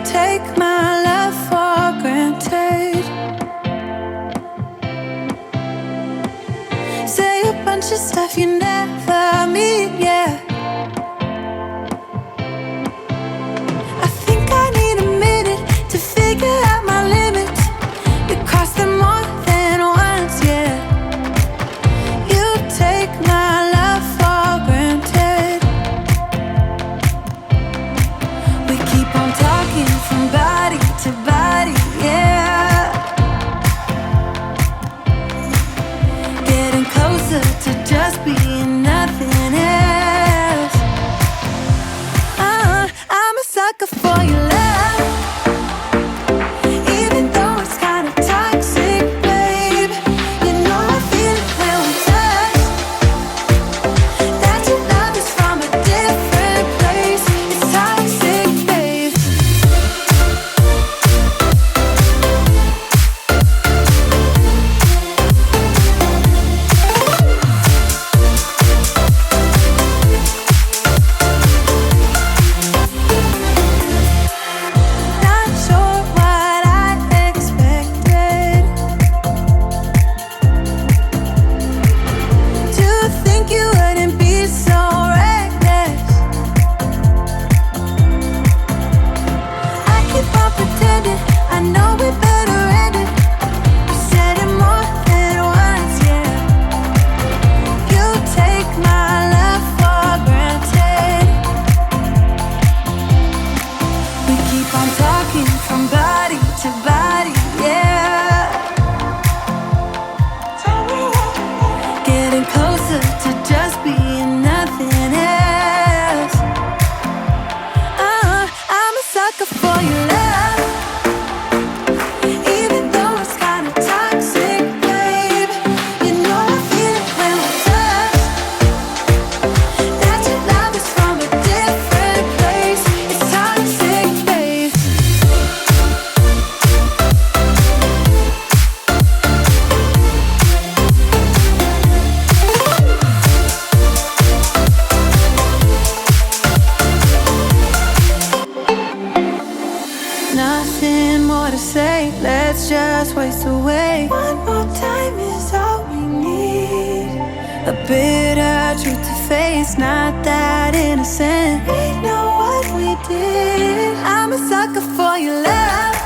take my love for granted. Say a bunch of stuff you never mean, yeah. I think I need a minute to figure out my limits. You cross them more than once, yeah. You take my love for granted. We keep on talking from body to body, yeah. Getting closer to just being nothing else. I'm a sucker for your love, even though it's kind of toxic, babe. You know I feel it when we touch, that your love is from a different place. It's toxic, babe. Not sure what I expected. To think you wouldn't be so reckless. I keep on pretending I know we better end it. I said it more than once, yeah. You take my love for granted. We keep on talking from body to body, yeah. Getting closer to just being nothing else. I'm a sucker for your love, even though it's kind of toxic, babe. You know I feel it when we touch, that your love is from a different place. It's toxic, babe. Nothing more to say, let's just waste away. One more time is all we need. A bitter truth to face, not that innocent. We know what we did. I'm a sucker for your love,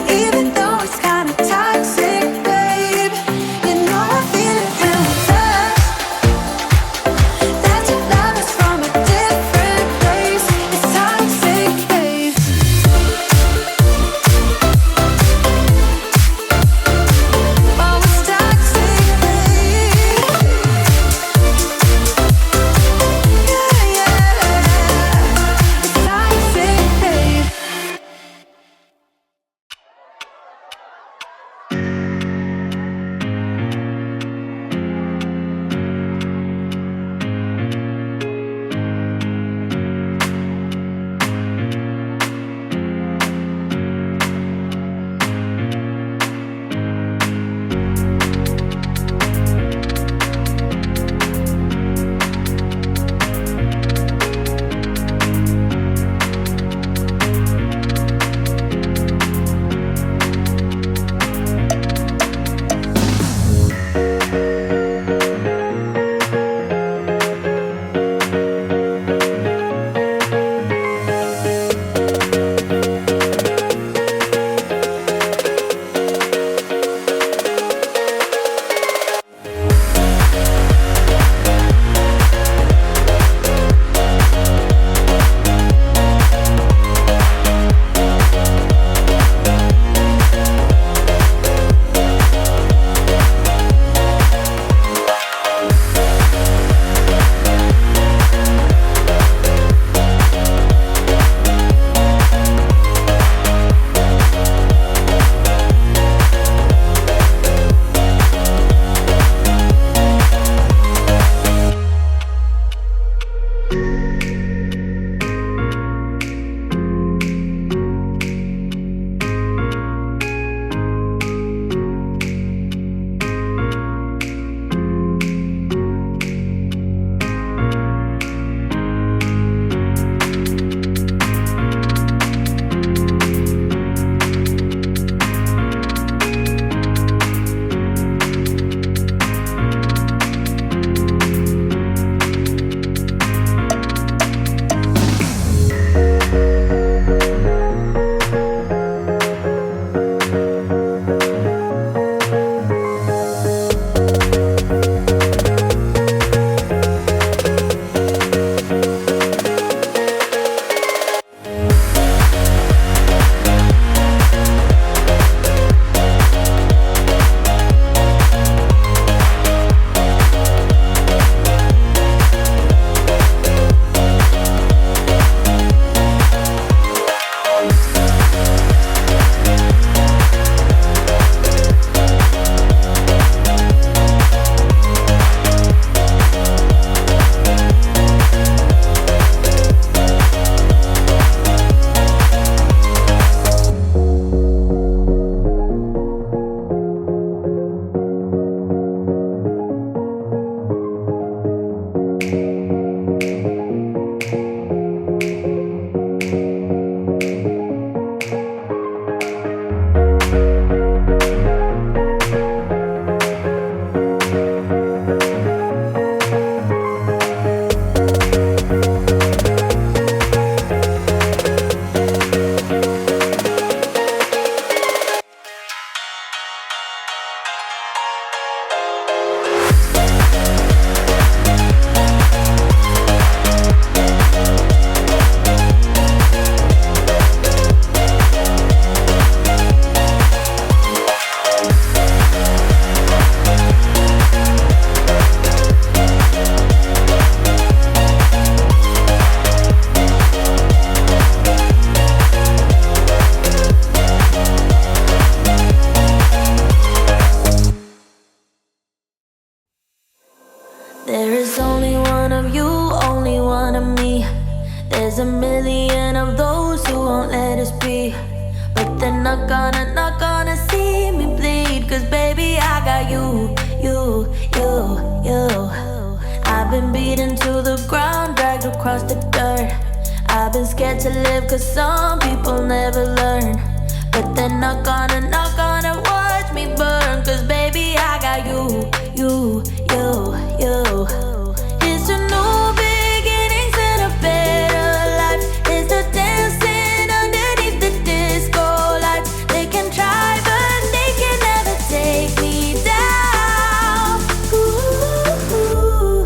even though it's kind of toxic, babe. You know I feel it when we touch, that your love is from a different place. It's toxic, babe. Oh, it's toxic, babe. Yeah, yeah. It's toxic, babe. they're not gonna see me bleed. Cause baby, I got you. I've been beaten to the ground, dragged across the dirt. I've been scared to live cause some people never learn. But they're not gonna watch me burn. Cause baby, I got you. It's a new beginnings and a better life. It's the dancing underneath the disco lights. They can try but they can never take me down. Ooh.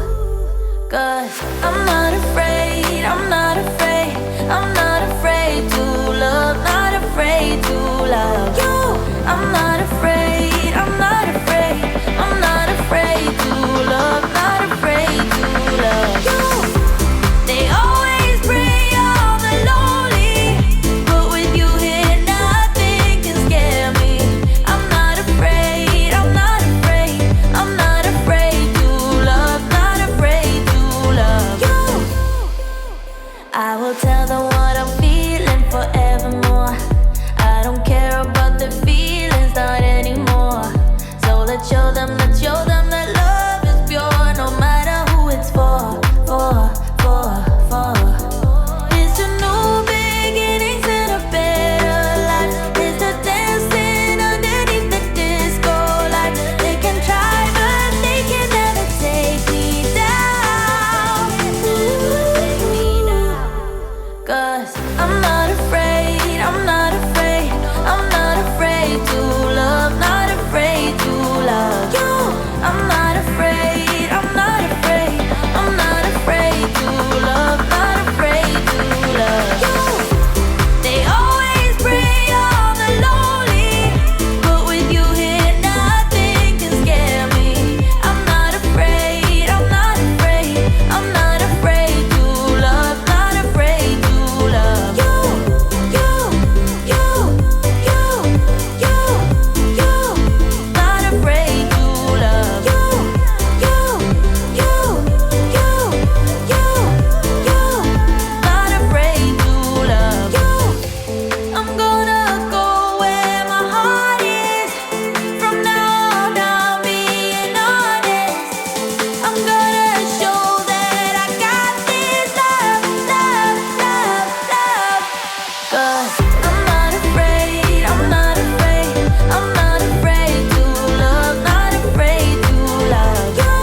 Cause I'm not afraid, I'm not afraid, I'm not afraid to love, not afraid to love you. I'm not afraid, I'm not afraid, I'm not afraid to love, not afraid to love you. They always bring all the lonely, but with you here nothing can scare me. I'm not afraid, I'm not afraid, I'm not afraid to love, not afraid to love you. I will tell them what I'm feeling forevermore. I don't care about the feelings, not anymore. So let's show them that love is pure, no matter who it's for. It's a new beginnings and a better life. It's the dancing underneath the disco light. They can try but they can never take me down. Cause I'm not afraid, I'm not afraid, I'm not afraid to love, not afraid to love you. I'm not afraid, I'm not afraid, I'm not afraid to love, not afraid to love you. They always bring all the lonely, but with you here nothing can scare me. I'm not afraid, I'm not afraid, I'm not afraid to love, not afraid to love you. Not afraid to love you. Not afraid to love you. I'm gonna go where my heart is. From now on, I'm being honest. I'm gonna show that I got this love. Cause I'm not afraid, I'm not afraid, I'm not afraid to love, not afraid to love you.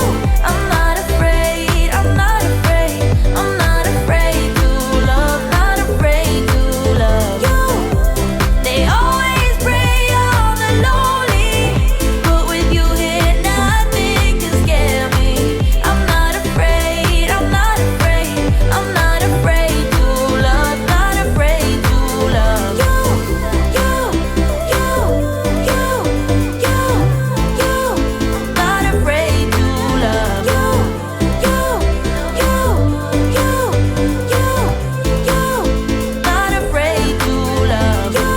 I'm not afraid, I'm not afraid, I'm not afraid to love, not afraid to love you. They always bring all the lonely, but with you here nothing can scare me. I'm not afraid, I'm not afraid, I'm not afraid to love, not afraid to love you. Not afraid to love you. Not afraid to love you.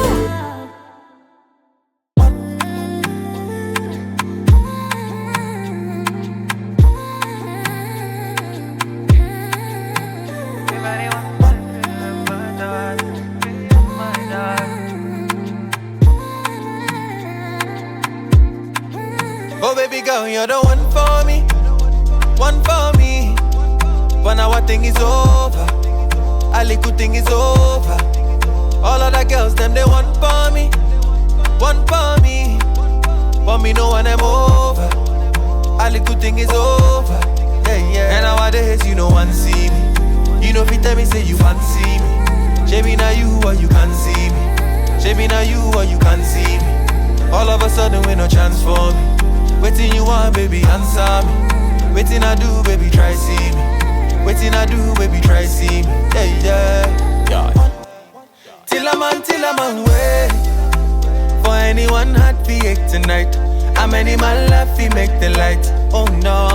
Oh baby girl, you're the one for me, one for me. But now one thing is over, a little thing is over. All of the girls, them they one for me, one for me. But me no one them over, a little thing is over. Yeah. And nowadays you no one see me. You know if you tell me say you fancy me. Shabby now you or you can't see me. Shabby now you or you can't see me. All of a sudden we no chance for me. Waiting you want, baby, answer me. Waiting I do, baby, try see me. Waiting I do, baby, try see me. Yeah. Till a man, wait. For anyone hot fi ache tonight. How many man left fi make the light? Oh no.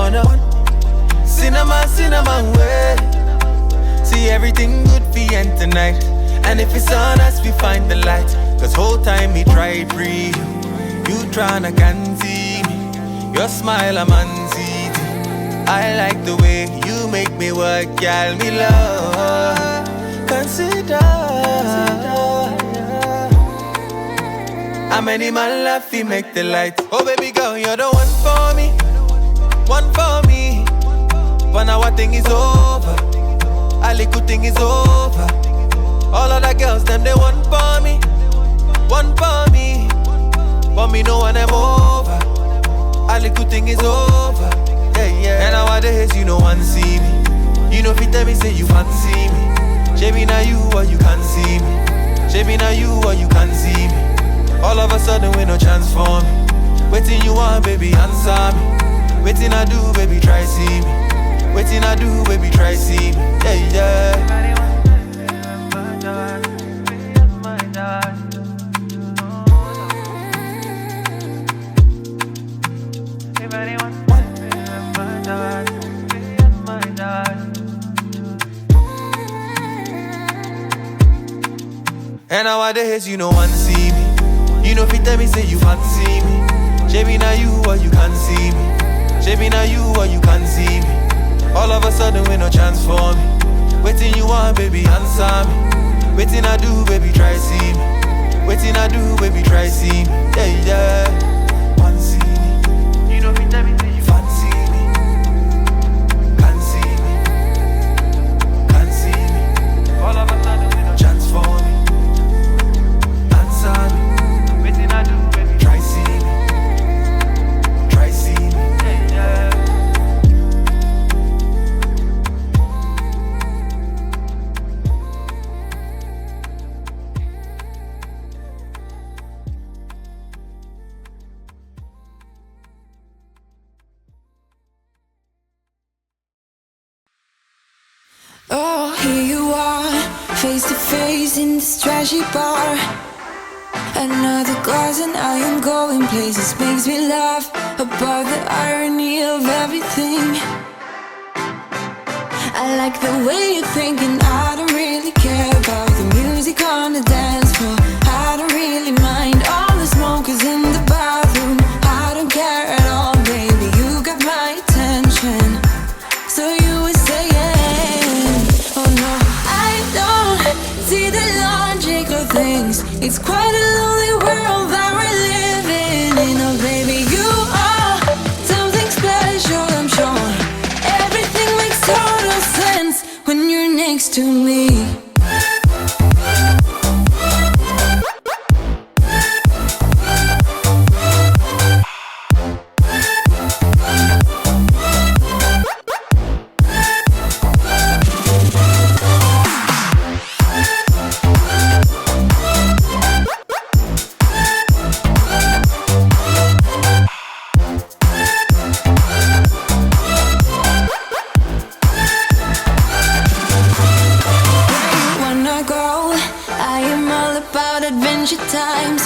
Cinnamon, wait. See everything good fi end tonight. And if it's on us, we find the light. Cause whole time me try breathe. You tryna can see me. Your smile I'm unseated. I like the way you make me work, girl, me love. Consider How many man left you make the light? Oh baby girl, you're the one for me. One for me. But now our thing is over. All the good thing is over. All of the girls, them they one for me. One for me. But me no one them over. All the good thing is over. Yeah, yeah. And nowadays you no one see me. You know if you tell me say you fancy me. Maybe now you or you can't see me. Maybe now you or you can't see me. All of a sudden we no chance for me. Waiting you want, baby, answer me. Waiting I do, baby, try see me. Waiting I do, baby, try see me. Yeah, yeah. And nowadays you no one see me. You know if you tell me say you fancy me. Maybe now you or you can't see me. Maybe now you or you can't see me. All of a sudden we no chance for me. Waiting you want, baby, answer me. Waiting I do, baby, try see me. Waiting I do, baby, try see me. Yeah, yeah. One see me. You know if you tell me say you fancy me. Can't see me. Can't see me. All of a sudden we no chance for me. Answer me. Waiting I do, baby, try see me. Try see me. Yeah, yeah. Oh, here you are, face to face in this trashy bar. Another glass and I am going places. Makes me laugh about the irony of everything. I like the way you're thinking. I don't really care about the music on the dance floor. I don't really mind all the smokers in the bathroom. I don't care at all, baby, you got my attention. So you were saying, oh no, I don't see the logic of things. It's quite a lonely world that we're living in. Oh baby, you are something special, I'm sure. Everything makes total sense when you're next to me. Times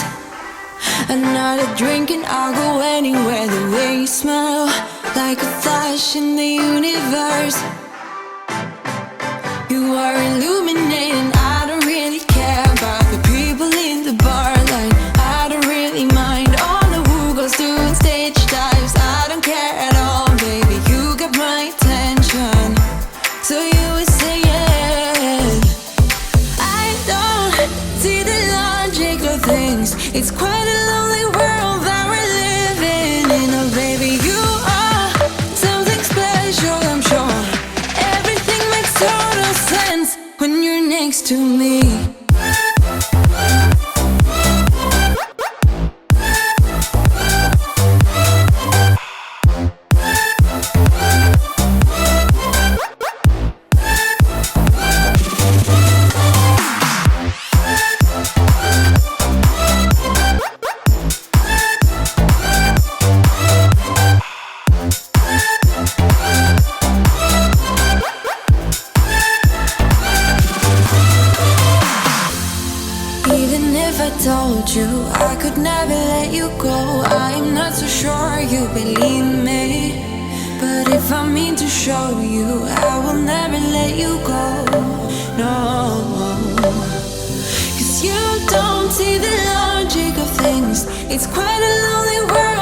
another drink and I'll go anywhere. The way you smell, like a flash in the universe. You are illuminating. I don't really care about the people in the bar line. I don't really mind all the who goes doing stage dives. I don't care at all, baby, you got my attention. So you were saying, I don't see the logic of things. It's quite a lonely world that we're living in. Oh baby, you are something special, I'm sure. Everything makes total sense when you're next to me. Told you I could never let you go. I'm not so sure you believe me, but if I mean to show you, I will never let you go. No, 'cause you don't see the logic of things. It's quite a lonely world